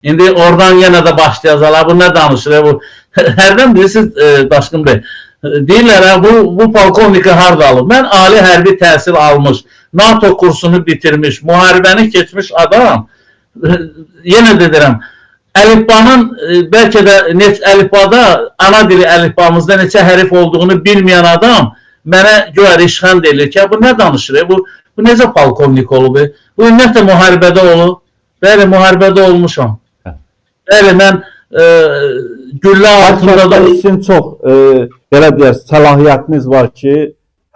İndi oradan yenə də başlayacaqlar. Bu nə danışır? Bu hərdən bilirsiniz Daşkın bəy. Deyirlər bu polkovniki harda alıb? Mən ali hərbi təhsil almış, NATO kursunu bitirmiş, müharibəni keçmiş adam. Yenə də deyirəm, əlifbanın bəlkə də əlifbada, ana dili əlifbamızda neçə hərif olduğunu bilməyən adam mənə görə işğənd edir ki, bu nə danışır? Bu necə polkovnik olub? Bu ümumiyyətlə müharibədə olub. Bəli, müharibədə olmuşam. Bəli, mən güllə altında da... Sizin çox, belə deyək, səlahiyyətiniz var ki,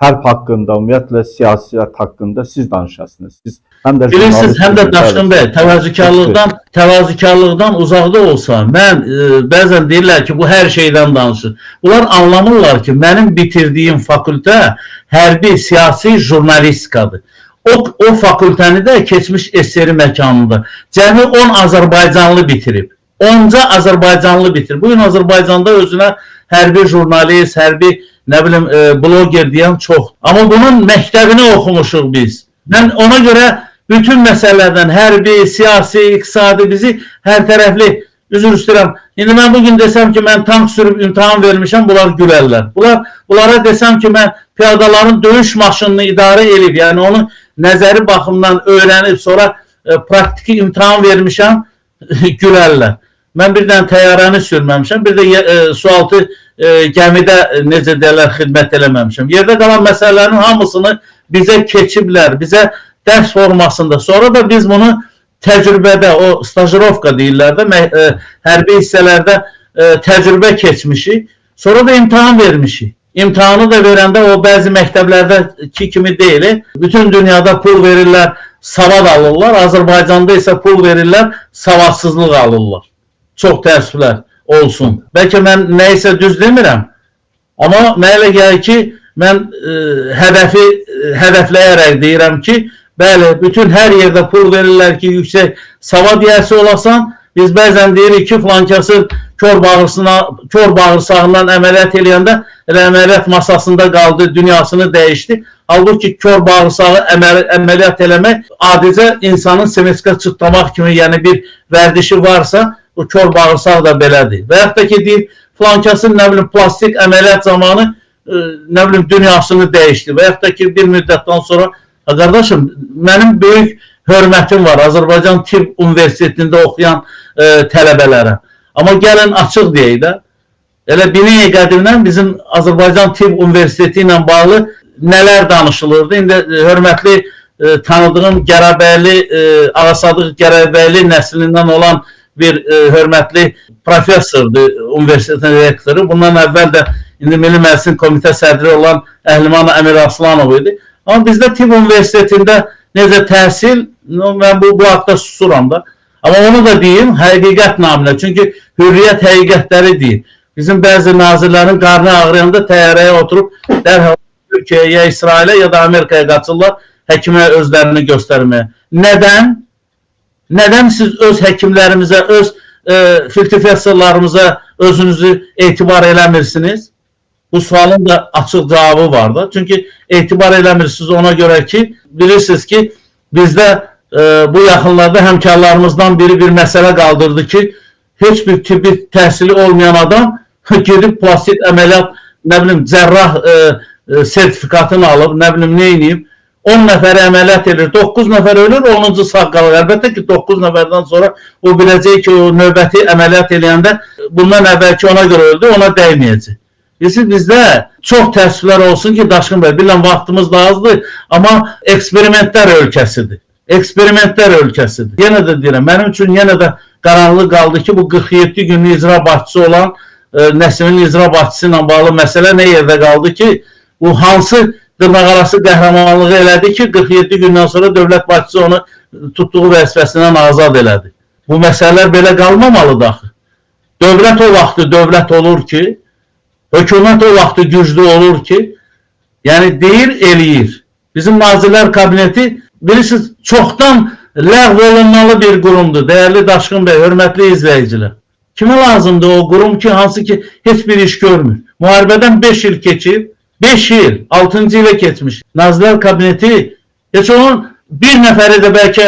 hərb haqqında, ümumiyyətlə siyasət haqqında siz danışasınız. Siz bilirsiniz, həm də Daşkın bəy, təvazökarlıqdan uzaqda olsa, mən bəzən deyirlər ki, bu hər şeydən danışır. Bunlar anlamırlar ki, mənim bitirdiyim fakültə hərbi, siyasi jurnalistikadır. O fakültəni də keçmiş SSR məkanında cəmi 10 Azərbaycanlı bitirib. 10-ca Azərbaycanlı bitirib. Bugün Azərbaycanda özünə hərbi jurnalist, hərbi bloger deyən çox. Amma bunun məktəbini oxumuşuq biz. Mən ona görə bütün məsələlərdən hərbi, siyasi, iqtisadi bizi hər tərəfli üzr istəyirəm. İndi mən bugün desəm ki, mən tank sürüb imtahan vermişəm, bunlar gülərlər. Bunlara desəm ki, mən piyadaların döyüş maşınını idarə edib, yəni onu nəzəri baxımdan öyrənib, sonra praktiki imtahan vermişəm, gülərlər. Mən bir dənə təyyarəni sürməmişəm, bir də sualtı gəmidə necə deyərlər, xidmət eləməmişəm. Yerdə qalan məsələlərin hamısını bizə keçiblər, bizə dərs formasında. Sonra da biz bunu təcrübədə, o stajirovka deyirlər də, hərbi hissələrdə təcrübə keçmişik. Sonra da imtahan vermişik. İmtahanı da verəndə o bəzi məktəblərdəki kimi deyil. Bütün dünyada pul verirlər, savad alırlar. Azərbaycanda isə pul verirlər, savadsızlıq alırlar. Çox təəssüflər olsun. Bəlkə mən nəyisə düz demirəm. Amma mənə elə gəlir ki, mən hədəfləyərək deyirəm ki, bəli, bütün hər yerdə pul verirlər ki, yüksək savad yiyəsi olasan. Biz bəzən deyirik ki, flankası kör bağırsağından əməliyyat eləyəndə elə əməliyyat masasında qaldı, dünyasını dəyişdi. Halbuki kör bağırsağı əməliyyat eləmək adicə insanın semeska çıtlamaq kimi, yəni bir vərdişi varsa, bu kör bağırsaq da belədir. Və yaxud da ki, deyir, flankasın plastik əməliyyat zamanı dünyasını dəyişdi. Və yaxud da ki, bir müddətdən sonra, qardaşım, mənim böyük hörmətim var Azərbaycan Tibb Universitetində oxuyan tələbələrə. Amma gəlin açıq deyək də, elə Bine qədimdən bizim Azərbaycan Tibb Universiteti ilə bağlı nələr danışılırdı. İndi hörmətli tanıdığım Gərəbəyli, Ağasadıq Gərəbəyli nəslindən olan bir hörmətli professordur, universitetin rektoru. Bundan əvvəl də indi Milli Məclisin komitə sədri olan Əhliman Əmir Aslanov idi. Amma bizdə Tibb Universitetində necə təhsil, mən bu haqda susuram da. Amma onu da deyim, həqiqət naminə. Çünki hürriyyət həqiqətləri deyir. Bizim bəzi nazirlərin qarnı ağrıyanda təyyarəyə oturub dərhal Türkiyəyə, İsrailə ya da Amerikaya qaçırlar həkimə özlərini göstərməyə. Nədən? Nədən siz öz həkimlərimizə, öz filtrofessorlarımıza özünüzü etibar eləmirsiniz? Bu sualın da açıq cavabı var da. Çünki etibar eləmirsiniz ona görə ki, bilirsiniz ki, bizdə bu yaxınlarda həmkarlarımızdan biri bir məsələ qaldırdı ki, heç bir tibbi təhsili olmayan adam gedib plastik əməliyyat, cərrah sertifikatını alıb, neyniyib, 10 nəfəri əməliyyat edir, 9 nəfər ölür, 10-cu sağ qalır. Əlbəttə ki, 9 nəfərdən sonra o biləcək ki, o növbəti əməliyyat eləyəndə bundan əvvəlki ona görə öldü, ona dəyməyəcək. Bizdə çox təəssüflər olsun ki, Daşkın bəy, bilən vaxtımız da azdır, amma eksperimentlər ölkəsidir. Eksperimentlər ölkəsidir. Yenə də deyirəm, mənim üçün yenə də qaranlıq qaldı ki, bu 47 günlük icra başçısı olan Nəsimin icra başçısı ilə bağlı məsələ nə yerdə qaldı ki, bu hansı dırnaqarası qəhrəmanlığı elədi ki, 47 gündən sonra dövlət başçısı onu tutduğu vəzifəsindən azad elədi. Bu məsələlər belə qalmamalıdır axı. Dövlət o vaxtı dövlət olur ki, hökumət o vaxtı güclü olur ki, yəni deyir, eləyir. Bizim Nazirlər Kabineti, bilirsiniz, çoxdan ləğv olunmalı bir qurumdur. Dəyərli Daşkın bəy, hörmətli izləyicilər. Kimə lazımdır o qurum ki, hansı ki, heç bir iş görmür. Müharibədən 5 il keçib, 5 il, 6-cı ilə keçmiş. Nazirlər Kabineti, heç onun bir nəfəri də bəlkə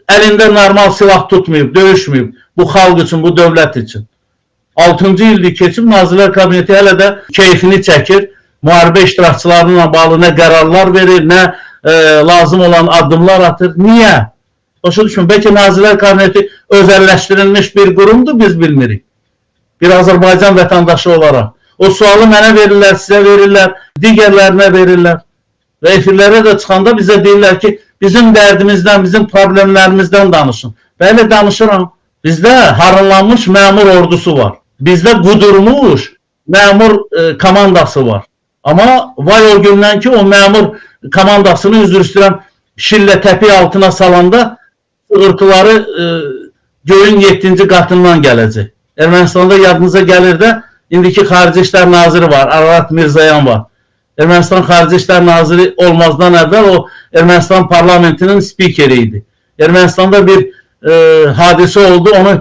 əlində normal silah tutmayıb, döyüşməyib. Bu xalq üçün, bu dövlət üçün. 6-cı ildir keçib, Nazirlər Kabineti hələ də keyfini çəkir. Müharibə iştirakçılarına bağlı nə qərarlar verir, nə lazım olan addımlar atır. Niyə? Başa düşün, bəlkə Nazirlər Kabineti özəlləşdirilmiş bir qurumdur, biz bilmirik. Bir Azərbaycan vətəndaşı olaraq. O sualı mənə verirlər, sizə verirlər, digərlərinə verirlər. Və efirlərə də çıxanda bizə deyirlər ki, bizim dərdimizdən, bizim problemlərimizdən danışın. Bəli, danışıram. Bizdə harınlanmış məmur ordusu var. Bizdə qudurmuş məmur komandası var. Amma vay o gündən ki, o məmur komandasını üzr istəyirəm, şillə təpi altına salanda sığırtıları göyün 7-ci qatından gələcək. Ermənistanda yadınıza gəlir də, indiki Xarici İşlər Naziri var, Ararat Mirzoyan var. Ermənistan Xarici İşlər Naziri olmazdan əvvəl o Ermənistan parlamentinin spikeri idi. Ermənistanda bir hadisə oldu, onu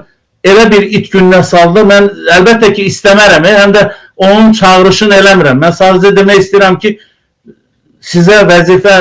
elə bir it gününə saldı. Mən əlbəttə ki istəmərəm, həm də onun çağırışını eləmirəm. Mən sadəcə demək istəyirəm ki, sizə vəzifə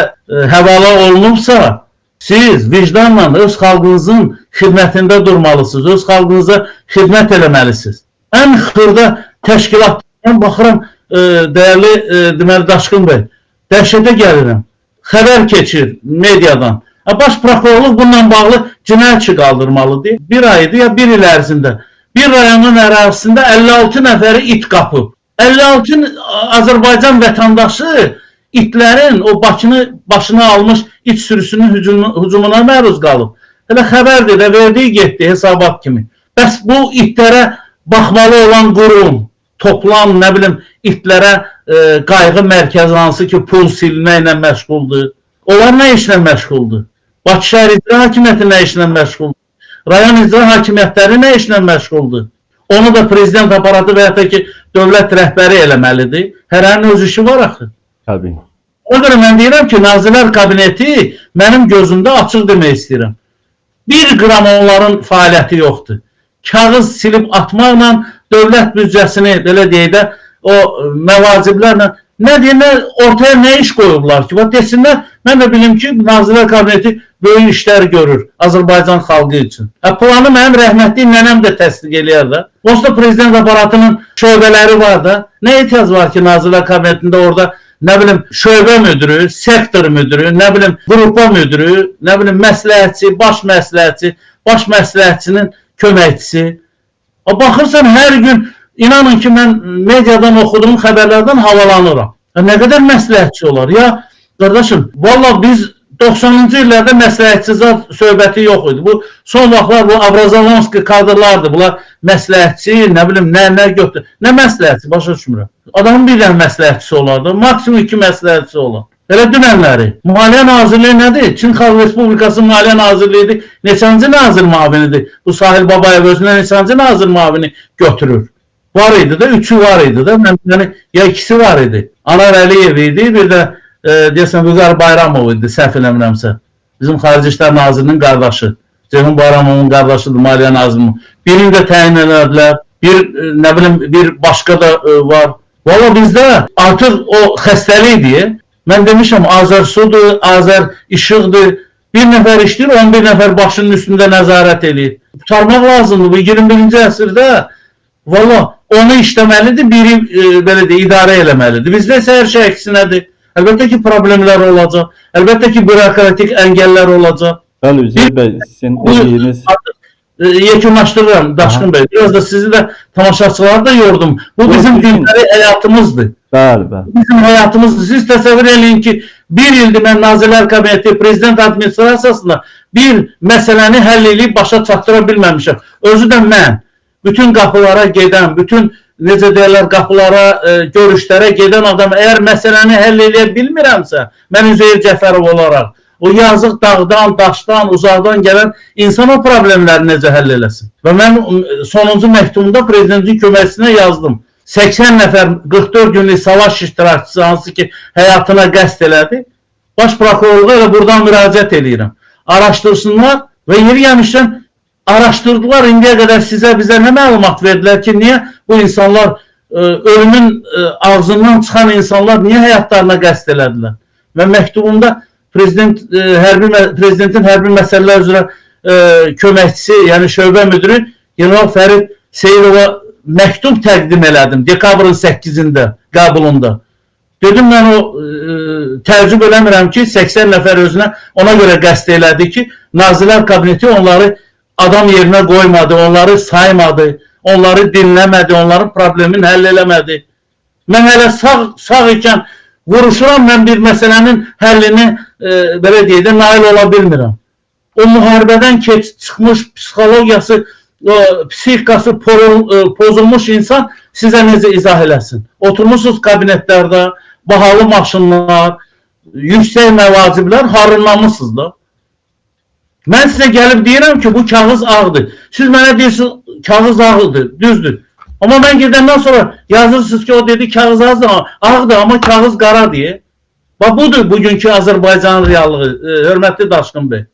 həvala olunubsa, siz vicdanla öz xalqınızın xidmətində durmalısınız, öz xalqınıza xidmət eləməlisiniz. Ən xırda təşkilatdan baxıram, dəyərli deməli Daşqın bəy, dəhşətə gəlirəm. Xəbər keçir mediadan. Baş prokurorluq bununla bağlı cinayət qaldırmalıdır. Bir aydır ya bir il ərzində. Bir rayonun ərazisində 56 nəfəri it qapıb. 56 Azərbaycan vətəndaşı itlərin o başına almış it sürüsünün hücumuna məruz qalıb. Hələ xəbərdir də verdiyi getdi hesabat kimi. Bəs bu itlərə baxmalı olan qurum, toplam nə bilim itlərə qayğı mərkəzi hansı ki pul silməklə məşğuldur. Onlar nə işlə məşğuldur? Bakı şəhər icra hakimiyyəti nə işlə məşğuldur? Rayon icra hakimiyyətləri nə işlə məşğuldur? Onu da prezident aparatı və ya ki dövlət rəhbəri eləməlidir. Hərənin öz işi var axı. Təbii. O görə mən deyirəm ki, Nazirlər Kabineti mənim gözümdə açıq demək istəyirəm. Bir qram onların fəaliyyəti yoxdur. Kağız silib atmaqla dövlət büdcəsini, belə deyək də, o məvaciblərlə nə deyirlər, ortaya nə iş qoyublar ki? Desinlər, mən də bilim ki, Nazirlər Kabineti böyük işlər görür Azərbaycan xalqı üçün. Planı mənim rəhmətli nənəm də təsdiq eləyər də. Onsuz da prezident aparatının şöbələri var da. Nə ehtiyac var ki, Nazirlər Kabinetində orada nə bilim şöbə müdürü, sektor müdürü, nə bilim qrupa müdürü, nə bilim məsləhətçi, baş məsləhətçinin köməkçisi. Baxırsan hər gün, inanın ki, mən mediadan oxuduğum xəbərlərdən havalanıram. Nə qədər məsləhətçi olar? Ya, qardaşım, valla biz 90-cı illərdə məsləhətçi zat söhbəti yox idi. Bu, son vaxtlar bu Abrazalonski kadrlardır. Bunlar məsləhətçi, nə bilim, nə götür. Nə məsləhətçi, başa düşmürəm. Adamın bir dənə məsləhətçisi olardı, maksimum 2 məsləhətçisi olar. Elə dünənləri. Maliyyə Nazirliyi nədir? Çin Xalq Respublikası Maliyyə Nazirliyidir. Neçənci nazir mavinidir? Bu Sahil Babayev özünə neçənci nazir mavini götürür? Var idi də, 3'ü var idi də. Yəni, ya 2'si var idi. Anar Əliyev idi, bir də deyəsən Vüqar Bayramov idi, səhv eləmirəmsə. Bizim Xarici İşlər Nazirinin qardaşı. Ceyhun Bayramovun qardaşıdır, Maliyyə Nazirinin. Birini də təyin elədilər. Nə bilim, bir başqa da var. Valla bizdə artıq o xəstəlikdir. Mən demişəm, Azər sudur, Azər işıqdır. Bir nəfər işləyir, 11 nəfər başının üstündə nəzarət edir. Tutarmaq lazımdır. Bu 21-ci əsrdə valla onu işləməlidir, biri belə də idarə eləməlidir. Bizdə isə hər şey əksinədir. Əlbəttə ki, problemlər olacaq. Əlbəttə ki, bürokratik əngəllər olacaq. Bəli, Üzeyir bəy, sizin dediyiniz... Yekunlaşdırıram, Daşqın bəy. Biraz da sizi də tamaşaçıları da yordum. Bu bizim gündəlik həyatımızdır. Bəli, bəli. Bizim həyatımızdır. Siz təsəvvür eləyin ki, bir ildir mən Nazirlər Kabineti, Prezident Administrasiyasında bir məsələni həll edib başa çatdıra bilməmişəm. Özü də mən bütün qapılara gedən, bütün necə deyirlər, qapılara, görüşlərə gedən adam əgər məsələni həll edə bilmirəmsə, mən Üzeyir Cəfərov olaraq, o yazıq dağdan, daşdan, uzaqdan gələn insan o problemləri necə həll eləsin? Və mən sonuncu məktubumda prezidentin köməkçisinə yazdım. 80 nəfər 44 günlük savaş iştirakçısı hansı ki həyatına qəsd elədi. Baş prokurorluğa elə buradan müraciət edirəm. Araşdırsınlar və yeri gəlmişdən araşdırdılar. İndiyə qədər bizə nə məlumat verdilər ki, niyə bu insanlar, ölümün ağzından çıxan insanlar niyə həyatlarına qəsd elədilər? Və məktubumda Prezidentin hərbi məsələlər üzrə köməkçisi, yəni şöbə müdürü General Fərid Seyirova məktub təqdim elədim dekabrın 8-də qəbulunda. Dedim, mən o təəccüb eləmirəm ki, 80 nəfər özünə ona görə qəsd elədi ki, Nazirlər Kabineti onları adam yerinə qoymadı, onları saymadı, onları dinləmədi, onların problemini həll eləmədi. Mən hələ sağ ikən vuruşuram, mən bir məsələnin həllini belə deyək də nail ola bilmirəm. O müharibədən çıxmış psixologiyası, psixikası pozulmuş insan sizə necə izah eləsin? Oturmuşsunuz kabinetlərdə, bahalı maşınlar, yüksək məvaciblər, harınlamışsınız da. Mən sizə gəlib deyirəm ki, bu kağız ağdır. Siz mənə deyirsiniz, kağız ağdır, düzdür. Amma mən gedəndən sonra yazırsınız ki, o dedi kağız ağdır, amma kağız qara deyə. Bax, budur bugünkü Azərbaycanın reallığı, hörmətli Daşqın bəy.